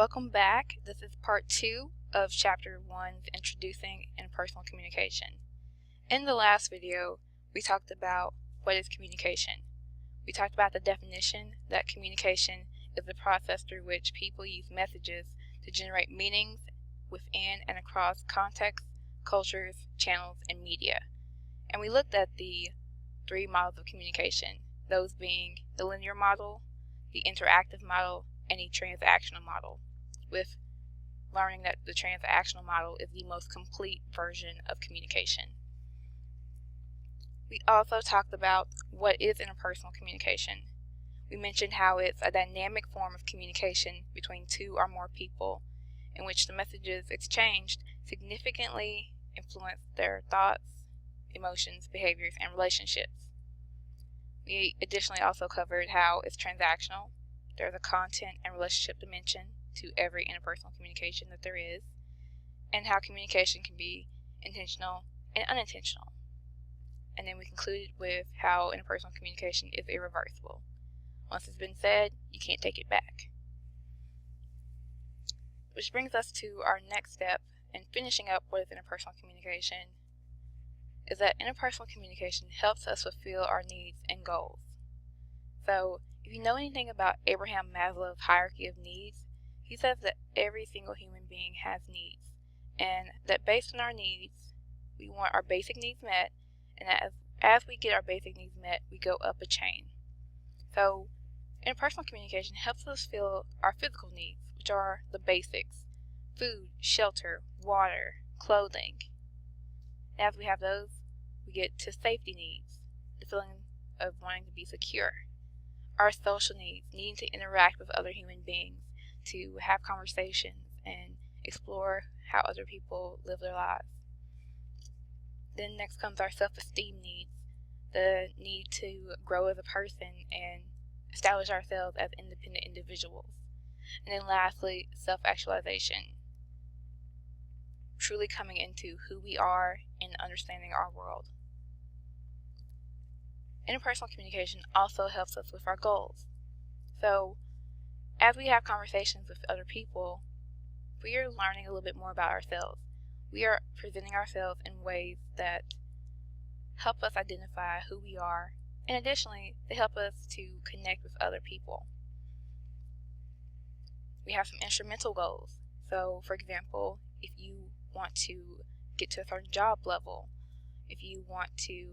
Welcome back. This is part 2 of chapter 1, Introducing Interpersonal Communication. In the last video, we talked about what is communication. We talked about the definition that communication is the process through which people use messages to generate meanings within and across contexts, cultures, channels, and media. And we looked at the 3 models of communication, those being the linear model, the interactive model, and a transactional model, with learning that the transactional model is the most complete version of communication. We also talked about what is interpersonal communication. We mentioned how it's a dynamic form of communication between 2 or more people in which the messages exchanged significantly influence their thoughts, emotions, behaviors, and relationships. We additionally also covered how it's transactional. There's a content and relationship dimension to every interpersonal communication that there is, and how communication can be intentional and unintentional. And then we concluded with how interpersonal communication is irreversible. Once it's been said, you can't take it back. Which brings us to our next step in finishing up what is interpersonal communication, is that interpersonal communication helps us fulfill our needs and goals. So, if you know anything about Abraham Maslow's hierarchy of needs, he says that every single human being has needs, and that based on our needs, we want our basic needs met, and that as we get our basic needs met, we go up a chain. So, interpersonal communication helps us fill our physical needs, which are the basics: food, shelter, water, clothing. And as we have those, we get to safety needs, the feeling of wanting to be secure. Our social needs, needing to interact with other human beings, to have conversations and explore how other people live their lives. Then next comes our self-esteem needs, the need to grow as a person and establish ourselves as independent individuals. And then lastly, self-actualization, truly coming into who we are and understanding our world. Interpersonal communication also helps us with our goals. So, as we have conversations with other people, we are learning a little bit more about ourselves. We are presenting ourselves in ways that help us identify who we are, and additionally, they help us to connect with other people. We have some instrumental goals. So, for example, if you want to get to a certain job level, if you want to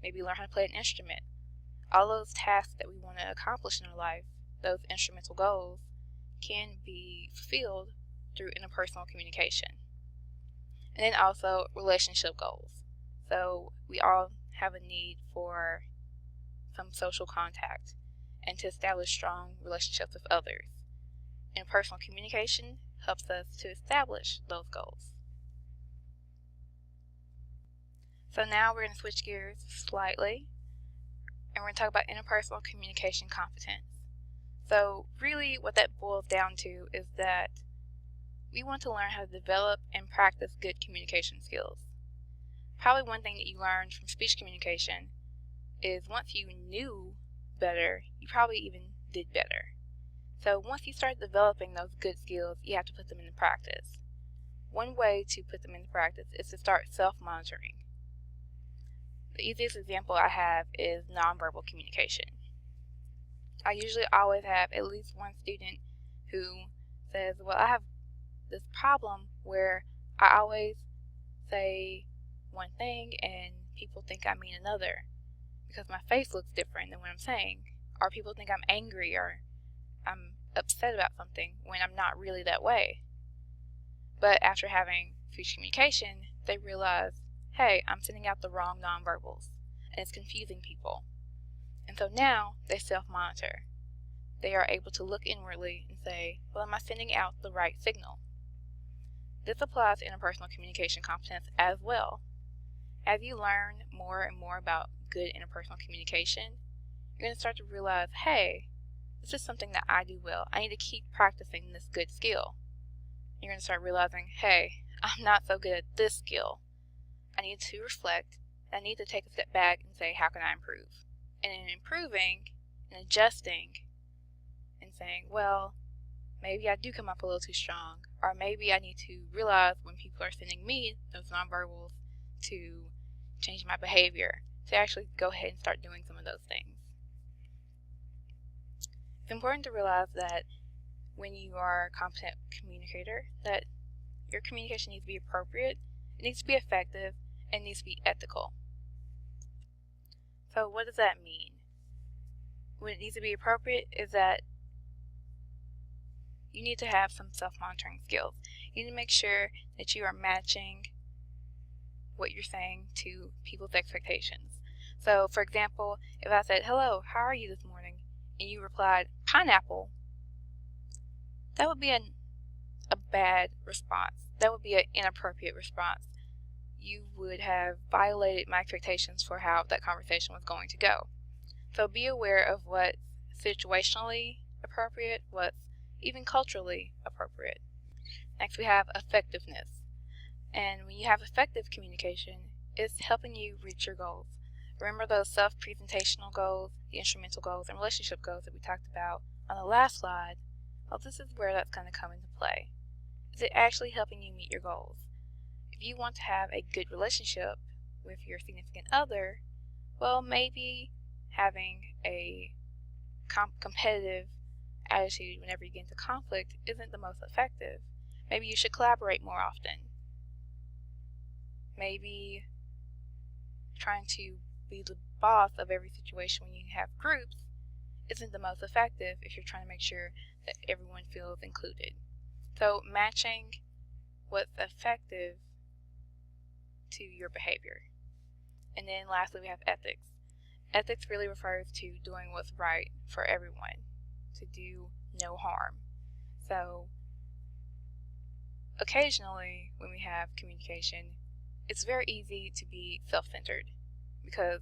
maybe learn how to play an instrument, all those tasks that we want to accomplish in our life, those instrumental goals, can be fulfilled through interpersonal communication. And then also relationship goals. So we all have a need for some social contact and to establish strong relationships with others. Interpersonal communication helps us to establish those goals. So now we're going to switch gears slightly, and we're going to talk about interpersonal communication competence. So really what that boils down to is that we want to learn how to develop and practice good communication skills. Probably one thing that you learned from speech communication is once you knew better, you probably even did better. So once you start developing those good skills, you have to put them into practice. One way to put them into practice is to start self-monitoring. The easiest example I have is nonverbal communication. I usually always have at least one student who says, well, I have this problem where I always say one thing and people think I mean another because my face looks different than what I'm saying, or people think I'm angry or I'm upset about something when I'm not really that way. But after having speech communication, they realize, hey, I'm sending out the wrong nonverbals, and it's confusing people. And so now they self-monitor. They are able to look inwardly and say, well, am I sending out the right signal? This applies to interpersonal communication competence as well. As you learn more and more about good interpersonal communication, you're going to start to realize, hey, this is something that I do well. I need to keep practicing this good skill. You're going to start realizing, hey, I'm not so good at this skill. I need to reflect. I need to take a step back and say, how can I improve? And in improving and adjusting and saying, well, maybe I do come up a little too strong, or maybe I need to realize when people are sending me those nonverbals to change my behavior, to actually go ahead and start doing some of those things. It's important to realize that when you are a competent communicator, that your communication needs to be appropriate, it needs to be effective, and it needs to be ethical. So what does that mean? When it needs to be appropriate is that you need to have some self-monitoring skills. You need to make sure that you are matching what you're saying to people's expectations. So, for example, if I said, "Hello, how are you this morning?" and you replied, "Pineapple," that would be a bad response. That would be an inappropriate response. You would have violated my expectations for how that conversation was going to go. So be aware of what's situationally appropriate, what's even culturally appropriate. Next, we have effectiveness. And when you have effective communication, it's helping you reach your goals. Remember those self-presentational goals, the instrumental goals, and relationship goals that we talked about on the last slide? Well, this is where that's going to come into play. Is it actually helping you meet your goals? If you want to have a good relationship with your significant other, well, maybe having a competitive attitude whenever you get into conflict isn't the most effective. Maybe you should collaborate more often. Maybe trying to be the boss of every situation when you have groups isn't the most effective if you're trying to make sure that everyone feels included. So matching what's effective to your behavior. And then lastly, we have ethics. Ethics really refers to doing what's right for everyone, to do no harm. So occasionally when we have communication, it's very easy to be self-centered because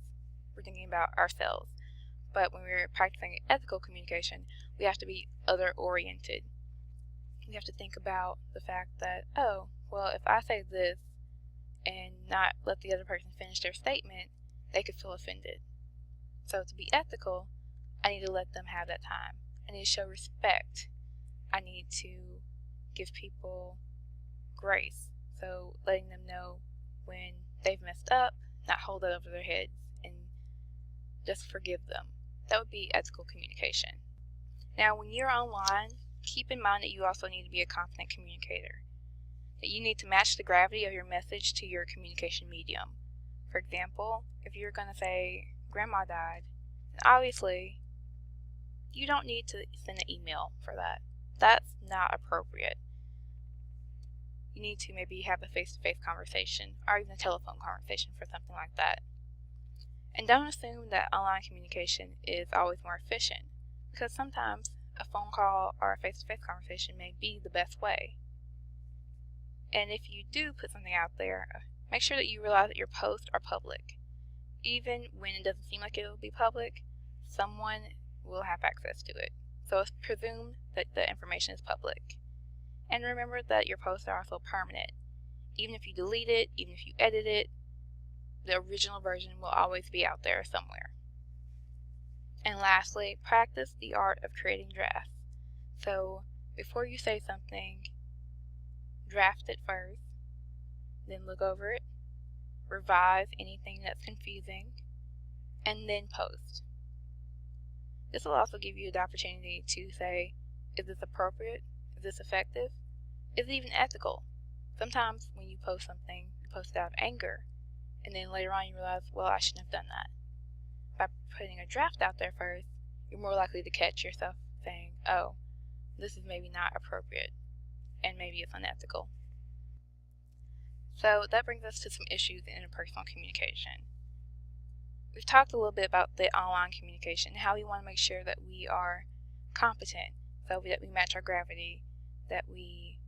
we're thinking about ourselves. But when we're practicing ethical communication, we have to be other-oriented. We have to think about the fact that, oh, well, if I say this and not let the other person finish their statement, they could feel offended. So to be ethical, I need to let them have that time. I need to show respect. I need to give people grace. So letting them know when they've messed up, not hold it over their heads and just forgive them. That would be ethical communication. Now, when you're online, keep in mind that you also need to be a competent communicator. That you need to match the gravity of your message to your communication medium. For example, if you're going to say, "Grandma died," obviously, you don't need to send an email for that. That's not appropriate. You need to maybe have a face-to-face conversation or even a telephone conversation for something like that. And don't assume that online communication is always more efficient, because sometimes a phone call or a face-to-face conversation may be the best way. And if you do put something out there, make sure that you realize that your posts are public. Even when it doesn't seem like it will be public, someone will have access to it. So it's presumed that the information is public. And remember that your posts are also permanent. Even if you delete it, even if you edit it, the original version will always be out there somewhere. And lastly, practice the art of creating drafts. So before you say something, draft it first, then look over it, revise anything that's confusing, and then post. This will also give you the opportunity to say, is this appropriate? Is this effective? Is it even ethical? Sometimes when you post something, you post it out of anger, and then later on you realize, well, I shouldn't have done that. By putting a draft out there first, you're more likely to catch yourself saying, oh, this is maybe not appropriate, and maybe it's unethical. So that brings us to some issues in interpersonal communication. We've talked a little bit about the online communication, how we want to make sure that we are competent, so that we match our gravity, that we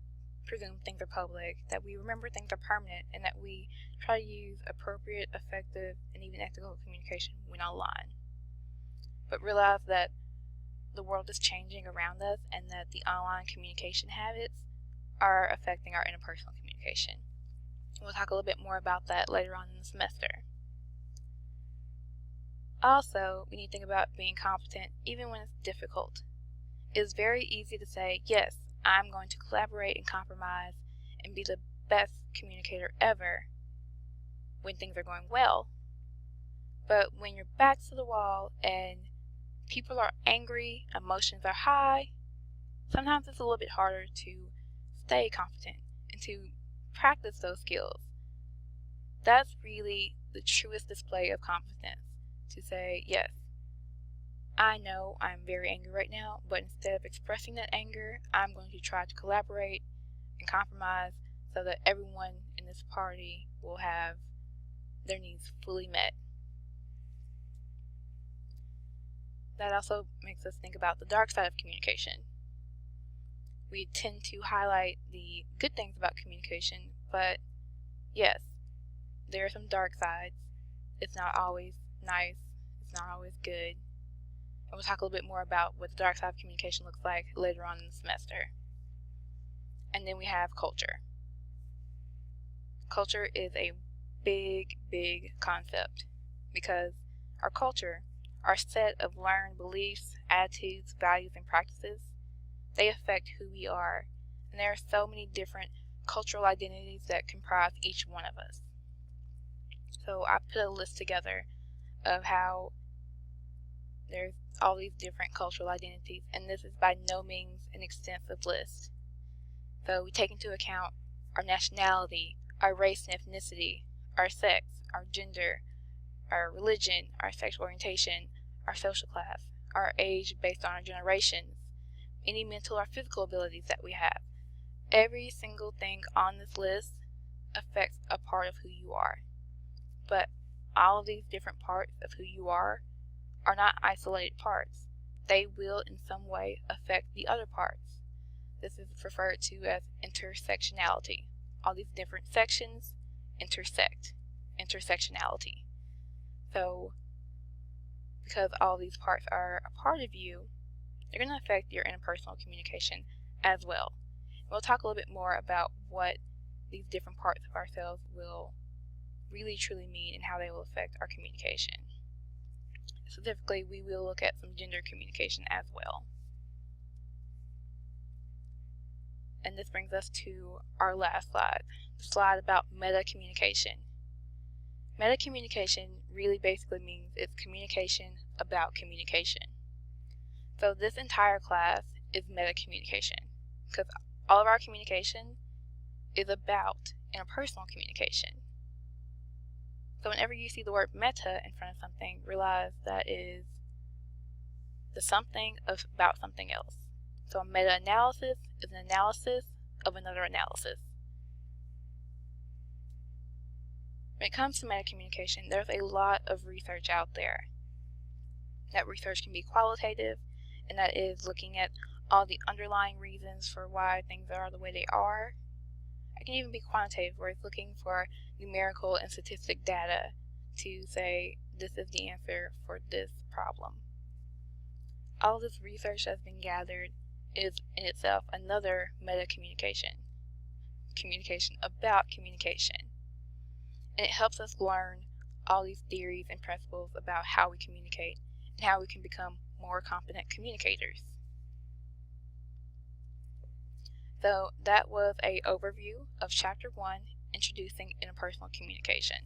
presume things are public, that we remember things are permanent, and that we try to use appropriate, effective, and even ethical communication when online. But realize that the world is changing around us and that the online communication habits are affecting our interpersonal communication. We'll talk a little bit more about that later on in the semester. Also, we need to think about being competent even when it's difficult. It's very easy to say, yes, I'm going to collaborate and compromise and be the best communicator ever when things are going well. But when your back's to the wall and people are angry, emotions are high, sometimes it's a little bit harder to stay confident and to practice those skills. That's really the truest display of confidence, to say, yes, I know I'm very angry right now, but instead of expressing that anger, I'm going to try to collaborate and compromise so that everyone in this party will have their needs fully met. That also makes us think about the dark side of communication. We tend to highlight the good things about communication, but yes, there are some dark sides. It's not always nice, it's not always good. And we'll talk a little bit more about what the dark side of communication looks like later on in the semester. And then we have culture. Culture is a big concept because our culture, our set of learned beliefs, attitudes, values, and practices, they affect who we are. And there are so many different cultural identities that comprise each one of us. So I put a list together of how there's all these different cultural identities, and this is by no means an extensive list. So we take into account our nationality, our race and ethnicity, our sex, our gender, our religion, our sexual orientation, our social class, our age based on our generations, any mental or physical abilities that we have. Every single thing on this list affects a part of who you are. But all of these different parts of who you are not isolated parts. They will in some way affect the other parts. This is referred to as intersectionality. All these different sections intersect. Intersectionality. So, because all these parts are a part of you, they're going to affect your interpersonal communication as well. We'll talk a little bit more about what these different parts of ourselves will really truly mean and how they will affect our communication. Specifically, we will look at some gender communication as well. And this brings us to our last slide, the slide about meta-communication. Meta-communication really basically means it's communication about communication. So this entire class is meta-communication because all of our communication is about interpersonal communication. So whenever you see the word meta in front of something, realize that is the something about something else. So a meta-analysis is an analysis of another analysis. When it comes to meta-communication, there's a lot of research out there. That research can be qualitative, and that is looking at all the underlying reasons for why things are the way they are. It can even be quantitative, where it's looking for numerical and statistic data to say this is the answer for this problem. All this research that's been gathered is in itself another meta-communication. Communication about communication. And it helps us learn all these theories and principles about how we communicate and how we can become more competent communicators. So that was an overview of Chapter 1, Introducing Interpersonal Communication.